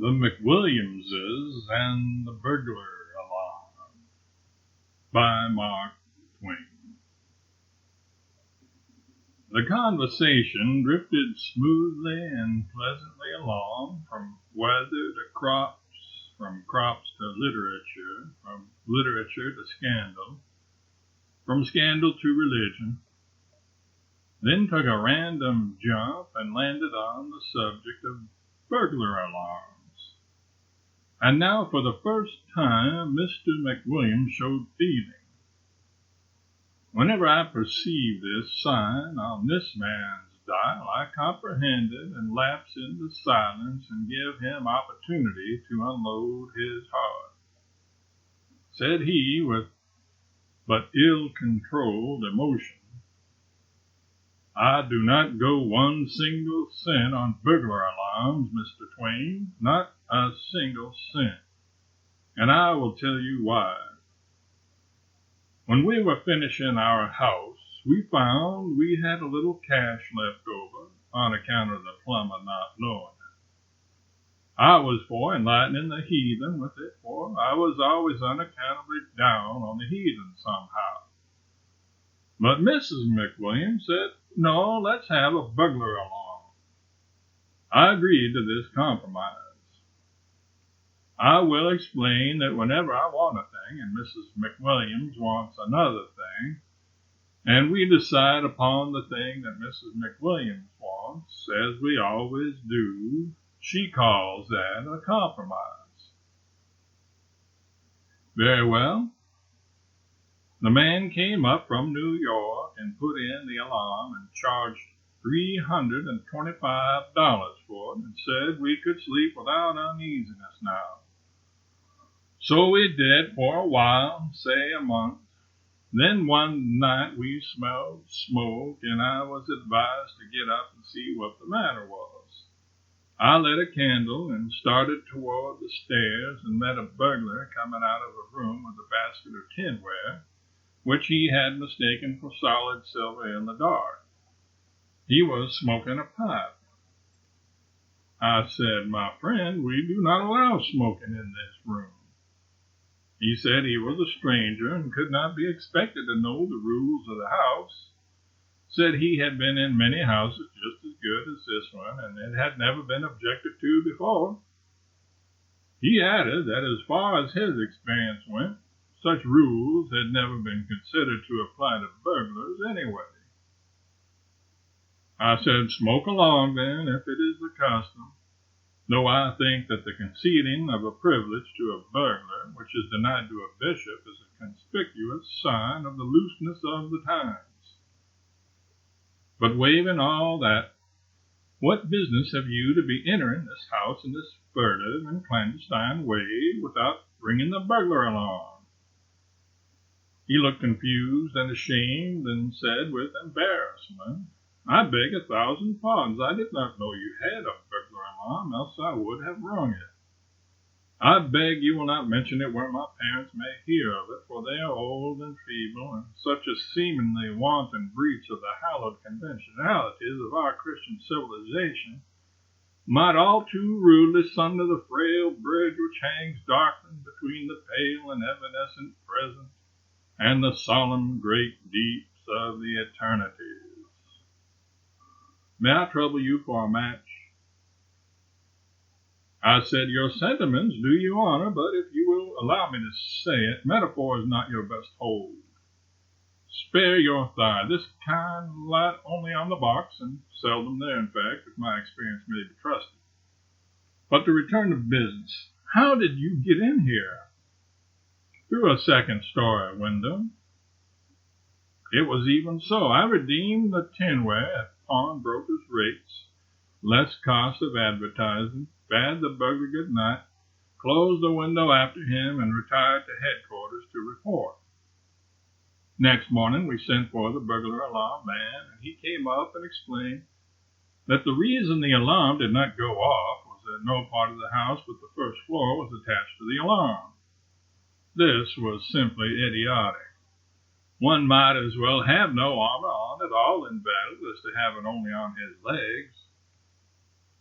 The McWilliamses and the Burglar Alarm by Mark Twain. The conversation drifted smoothly and pleasantly along, from weather to crops, from crops to literature, from literature to scandal, from scandal to religion, then took a random jump and landed on the subject of burglar alarms. And now, for the first time, Mr. McWilliams showed feeling. Whenever I perceive this sign on this man's dial, I comprehend it and lapse into silence and give him opportunity to unload his heart. Said he, with but ill-controlled emotion, "I do not go 1 single cent on burglar alarms, Mr. Twain, not a single cent, and I will tell you why. When we were finishing our house, we found we had a little cash left over on account of the plumber not knowing it. I was for enlightening the heathen with it, for I was always unaccountably down on the heathen somehow. But Mrs. McWilliams said, 'No, let's have a burglar alarm.' I agreed to this compromise. I will explain that whenever I want a thing and Mrs. McWilliams wants another thing, and we decide upon the thing that Mrs. McWilliams wants, as we always do, she calls that a compromise. Very well. The man came up from New York and put in the alarm and charged $325 for it and said we could sleep without uneasiness now. So we did for a while, say a month. Then one night we smelled smoke, and I was advised to get up and see what the matter was. I lit a candle and started toward the stairs and met a burglar coming out of a room with a basket of tinware, which he had mistaken for solid silver in the dark. He was smoking a pipe. I said, 'My friend, we do not allow smoking in this room.' He said he was a stranger and could not be expected to know the rules of the house. Said he had been in many houses just as good as this one, and it had never been objected to before. He added that as far as his experience went, such rules had never been considered to apply to burglars anyway. I said, 'Smoke along, then, if it is the custom, though I think that the conceding of a privilege to a burglar, which is denied to a bishop, is a conspicuous sign of the looseness of the times. But waiving all that, what business have you to be entering this house in this furtive and clandestine way without ringing the burglar alarm?' He looked confused and ashamed and said with embarrassment, 'I beg 1,000 pardons. I did not know you had a burglar alarm, else I would have rung it. I beg you will not mention it where my parents may hear of it, for they are old and feeble, and such a seemingly wanton breach of the hallowed conventionalities of our Christian civilization might all too rudely sunder the frail bridge which hangs darkling between the pale and evanescent present and the solemn great deeps of the eternities. May I trouble you for a match?' I said, 'Your sentiments do you honor, but if you will allow me to say it, metaphor is not your best hold. Spare your thigh. This kind light only on the box, and seldom there, in fact, if my experience may be trusted. But to return to business, how did you get in here?' 'Through a second-story window.' 'It was even so. I redeemed the tinware at pawnbrokers' rates, less cost of advertising, bade the burglar good night, closed the window after him, and retired to headquarters to report. Next morning we sent for the burglar alarm man, and he came up and explained that the reason the alarm did not go off was that no part of the house but the first floor was attached to the alarm. This was simply idiotic. One might as well have no armor on at all in battle as to have it only on his legs.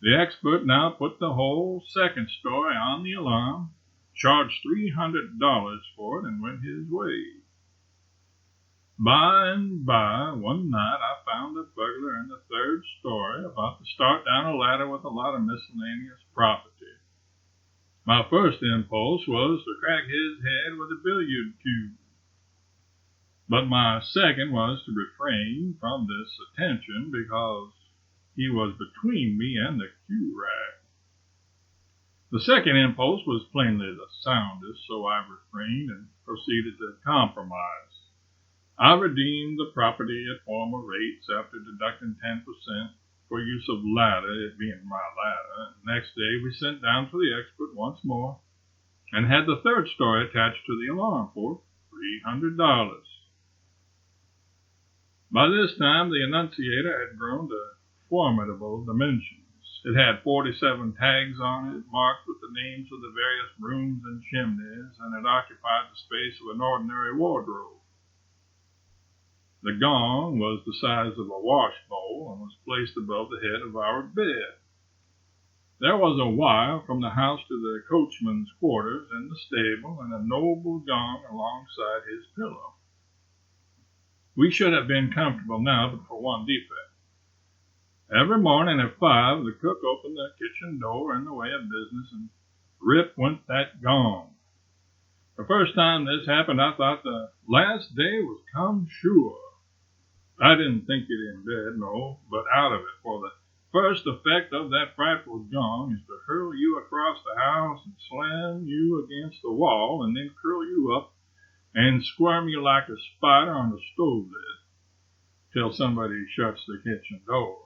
The expert now put the whole second story on the alarm, charged $300 for it, and went his way. By and by, one night, I found a burglar in the third story about to start down a ladder with a lot of miscellaneous property. My first impulse was to crack his head with a billiard cue, but my second was to refrain from this attention because he was between me and the cue rack. The second impulse was plainly the soundest, so I refrained and proceeded to compromise. I redeemed the property at former rates after deducting 10% for use of ladder, it being my ladder. Next day we sent down for the expert once more and had the third story attached to the alarm for $300. By this time the Annunciator had grown to formidable dimensions. It had 47 tags on it, marked with the names of the various rooms and chimneys, and it occupied the space of an ordinary wardrobe. The gong was the size of a wash bowl and was placed above the head of our bed. There was a wire from the house to the coachman's quarters in the stable, and a noble gong alongside his pillow. We should have been comfortable now, but for one defect. Every morning at 5, the cook opened the kitchen door in the way of business, and rip went that gong. The first time this happened, I thought the last day was come sure. I didn't think it in bed, no, but out of it, for the first effect of that frightful gong is to hurl you across the house and slam you against the wall, and then curl you up and squirm you like a spider on the stove lid till somebody shuts the kitchen door.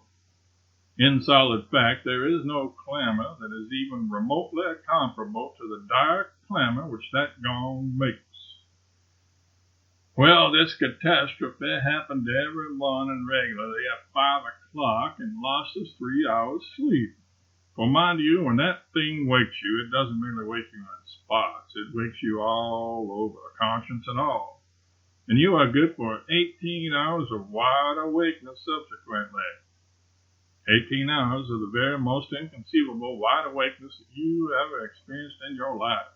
In solid fact, there is no clamor that is even remotely comparable to the dire clamor which that gong makes. Well, this catastrophe happened every morning regularly at 5 o'clock and lost us 3 hours' sleep. For mind you, when that thing wakes you, it doesn't merely wake you in spots. It wakes you all over, conscience and all. And you are good for 18 hours of wide awakeness subsequently. 18 hours of the very most inconceivable wide awakeness that you ever experienced in your life.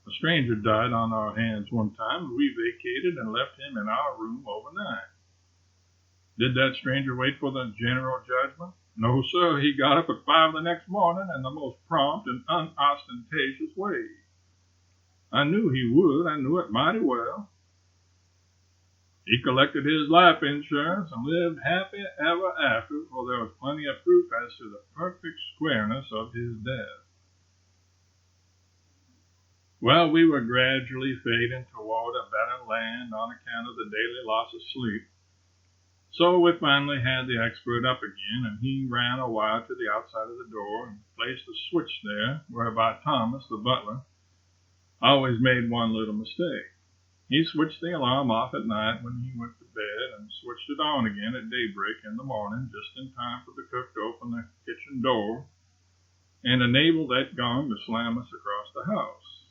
A stranger died on our hands one time, and we vacated and left him in our room overnight. Did that stranger wait for the general judgment? No, sir. He got up at 5 the next morning in the most prompt and unostentatious way. I knew he would. I knew it mighty well. He collected his life insurance and lived happy ever after, for there was plenty of proof as to the perfect squareness of his death. Well, we were gradually fading toward a better land on account of the daily loss of sleep. So we finally had the expert up again, and he ran a wire to the outside of the door and placed a switch there, whereby Thomas, the butler, always made one little mistake. He switched the alarm off at night when he went to bed and switched it on again at daybreak in the morning, just in time for the cook to open the kitchen door and enable that gong to slam us across the house,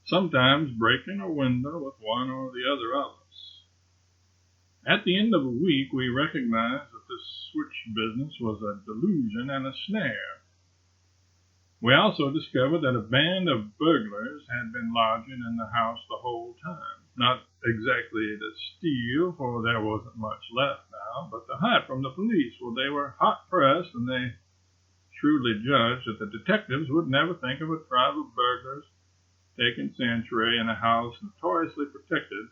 sometimes breaking a window with one or the other of us. At the end of a week, we recognized that this switch business was a delusion and a snare. We also discovered that a band of burglars had been lodging in the house the whole time. Not exactly to steal, for there wasn't much left now, but to hide from the police, for they were hot-pressed, and they shrewdly judged that the detectives would never think of a tribe of burglars taking sanctuary in a house notoriously protected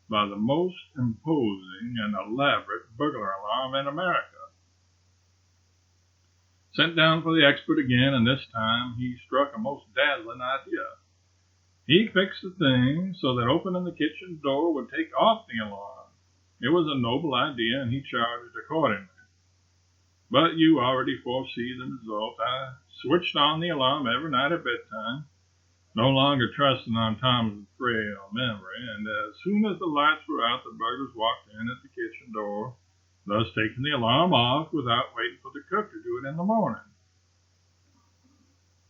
by the most imposing and elaborate burglar alarm in America. Sent down for the expert again, and this time he struck a most dazzling idea. He fixed the thing so that opening the kitchen door would take off the alarm. It was a noble idea, and he charged accordingly. But you already foresee the result. I switched on the alarm every night at bedtime, no longer trusting on Tom's frail memory, and as soon as the lights were out, the burglars walked in at the kitchen door, thus taking the alarm off without waiting for the cook to do it in the morning.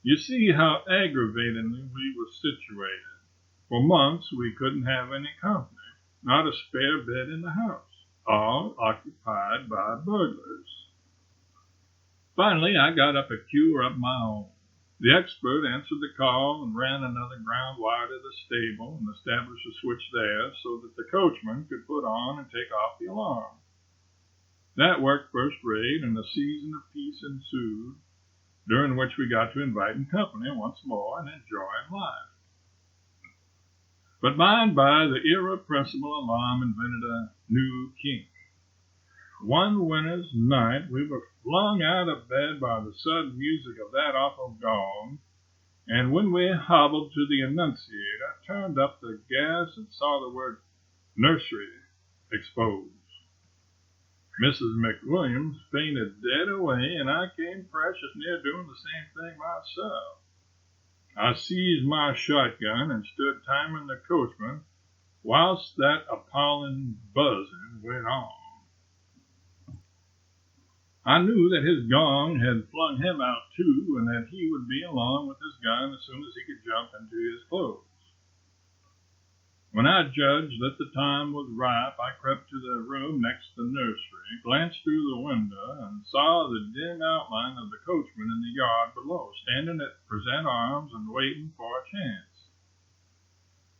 You see how aggravatingly we were situated. For months we couldn't have any company, not a spare bed in the house, all occupied by burglars. Finally, I got up a cure of my own. The expert answered the call and ran another ground wire to the stable and established a switch there so that the coachman could put on and take off the alarm. That worked first rate, and a season of peace ensued, during which we got to invite company once more and enjoy life. But by and by, the irrepressible alarm invented a new kink. One winter's night, we were flung out of bed by the sudden music of that awful gong, and when we hobbled to the annunciator, turned up the gas and saw the word nursery exposed. Mrs. McWilliams fainted dead away, and I came precious near doing the same thing myself. I seized my shotgun and stood timing the coachman whilst that appalling buzzing went on. I knew that his gong had flung him out too, and that he would be along with his gun as soon as he could jump into his clothes. When I judged that the time was ripe, I crept to the room next to the nursery, glanced through the window, and saw the dim outline of the coachman in the yard below, standing at present arms and waiting for a chance.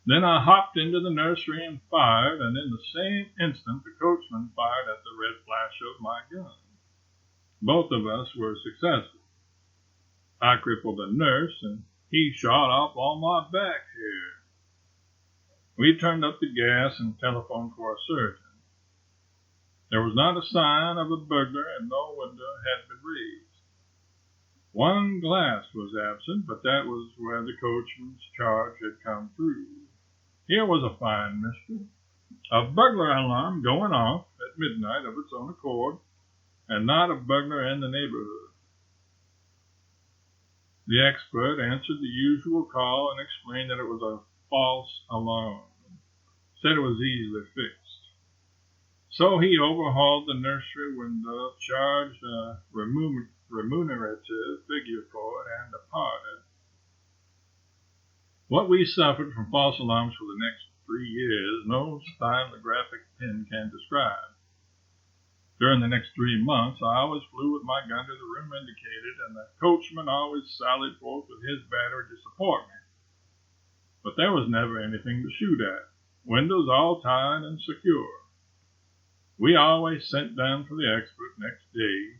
Then I hopped into the nursery and fired, and in the same instant the coachman fired at the red flash of my gun. Both of us were successful. I crippled the nurse, and he shot off all my back hair. We turned up the gas and telephoned for a surgeon. There was not a sign of a burglar, and no window had been raised. One glass was absent, but that was where the coachman's charge had come through. Here was a fine mystery. A burglar alarm going off at midnight of its own accord, and not a burglar in the neighborhood. The expert answered the usual call and explained that it was a false alarm. Said it was easily fixed. So he overhauled the nursery window, charged a remunerative figure for it, and departed. What we suffered from false alarms for the next 3 years, no stylographic pen can describe. During the next 3 months, I always flew with my gun to the room indicated, and the coachman always sallied forth with his battery to support me. But there was never anything to shoot at. Windows all tied and secure. We always sent down for the expert next day,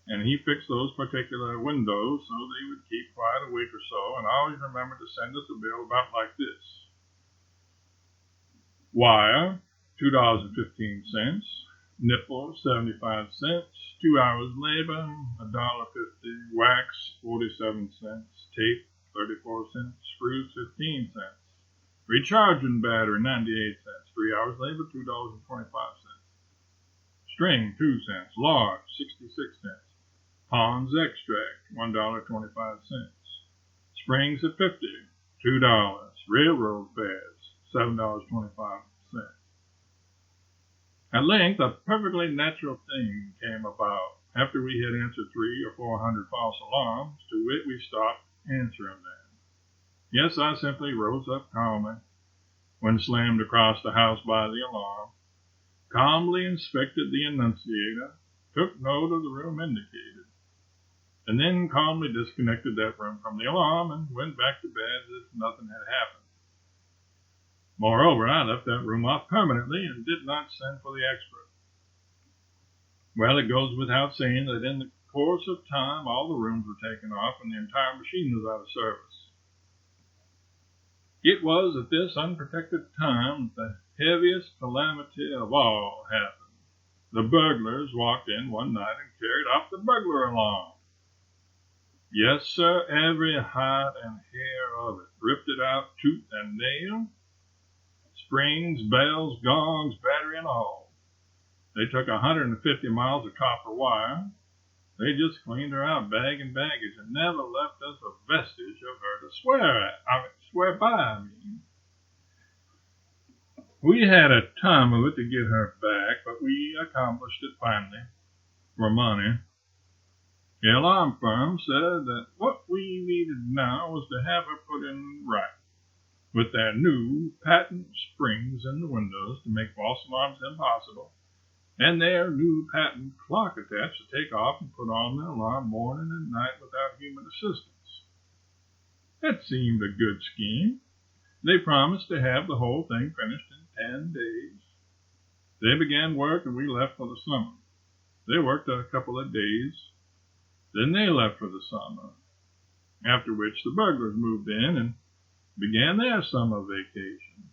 and he fixed those particular windows so they would keep quiet a week or so, and always remembered to send us a bill about like this. Wire, $2.15. Nipple, 75 cents. 2 hours labor, $1.50. Wax, 47 cents. Tape, 34 cents. Screws, 15 cents. Recharging battery, 98 cents. 3 hours labor, $2.25. String, 2 cents. Lard, 66 cents. Pond's extract, $1.25. Springs at 50, $2. Railroad fares, $7.25. At length, a perfectly natural thing came about. After we had answered 300 or 400 false alarms, to wit, we stopped answering them. Yes, I simply rose up calmly when slammed across the house by the alarm, calmly inspected the annunciator, took note of the room indicated, and then calmly disconnected that room from the alarm and went back to bed as if nothing had happened. Moreover, I left that room off permanently and did not send for the expert. Well, it goes without saying that in the course of time all the rooms were taken off and the entire machine was out of service. It was at this unprotected time that the heaviest calamity of all happened. The burglars walked in one night and carried off the burglar alarm. Yes, sir, every hide and hair of it, ripped it out tooth and nail, springs, bells, gongs, battery, and all. They took 150 miles of copper wire. They just cleaned her out bag and baggage and never left us a vestige of her to swear by. We had a time of it to get her back, but we accomplished it finally for money. The alarm firm said that what we needed now was to have her put in right, with their new patent springs in the windows to make false alarms impossible, and their new patent clock attached to take off and put on the alarm morning and night without human assistance. That seemed a good scheme. They promised to have the whole thing finished in 10 days. They began work and we left for the summer. They worked a couple of days. Then they left for the summer, after which the burglars moved in and began their summer vacation.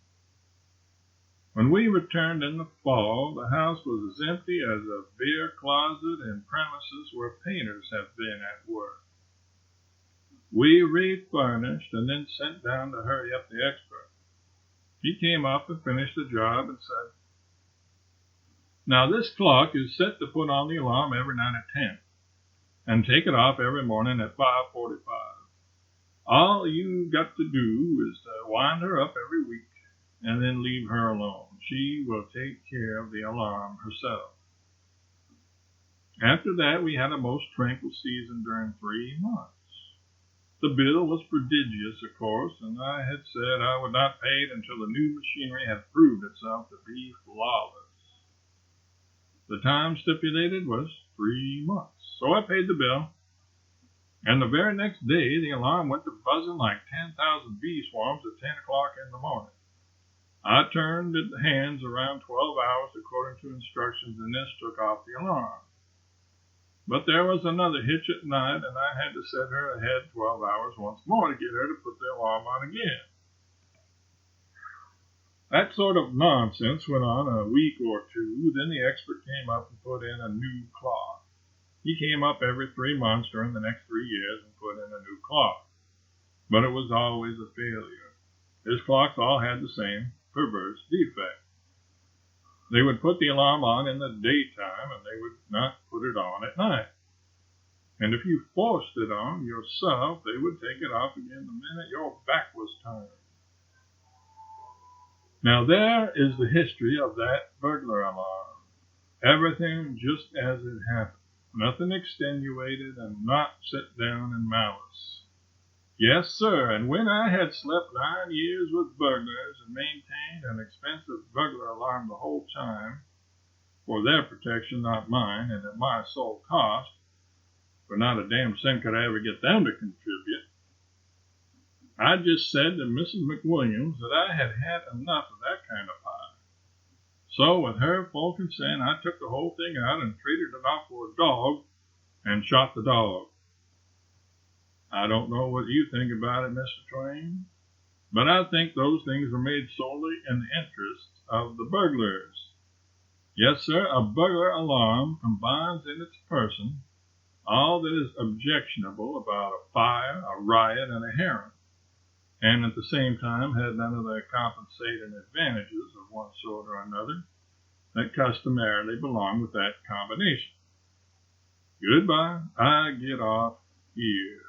When we returned in the fall, the house was as empty as a beer closet in premises where painters have been at work. We refurnished and then sent down to hurry up the expert. He came up and finished the job and said, "Now this clock is set to put on the alarm every night at 10 and take it off every morning at 5:45. All you got to do is to wind her up every week and then leave her alone. She will take care of the alarm herself." After that, we had a most tranquil season during 3 months. The bill was prodigious, of course, and I had said I would not pay it until the new machinery had proved itself to be flawless. The time stipulated was 3 months, so I paid the bill. And the very next day, the alarm went to buzzing like 10,000 bee swarms at 10 o'clock in the morning. I turned the hands around 12 hours according to instructions, and this took off the alarm. But there was another hitch at night, and I had to set her ahead 12 hours once more to get her to put the alarm on again. That sort of nonsense went on a week or two. Then the expert came up and put in a new clock. He came up every 3 months during the next 3 years and put in a new clock. But it was always a failure. His clocks all had the same perverse defect. They would put the alarm on in the daytime, and they would not put it on at night. And if you forced it on yourself, they would take it off again the minute your back was turned. Now there is the history of that burglar alarm. Everything just as it happened. Nothing extenuated and not set down in malice. Yes, sir, and when I had slept 9 years with burglars and maintained an expensive burglar alarm the whole time, for their protection, not mine, and at my sole cost, for not a damn cent could I ever get them to contribute, I just said to Mrs. McWilliams that I had had enough of that kind of pie. So, with her full consent, I took the whole thing out and traded it off for a dog and shot the dog. I don't know what you think about it, Mr. Twain, but I think those things were made solely in the interest of the burglars. Yes, sir, a burglar alarm combines in its person all that is objectionable about a fire, a riot, and a harem, and at the same time had none of the compensating advantages of one sort or another that customarily belong with that combination. Goodbye. I get off here.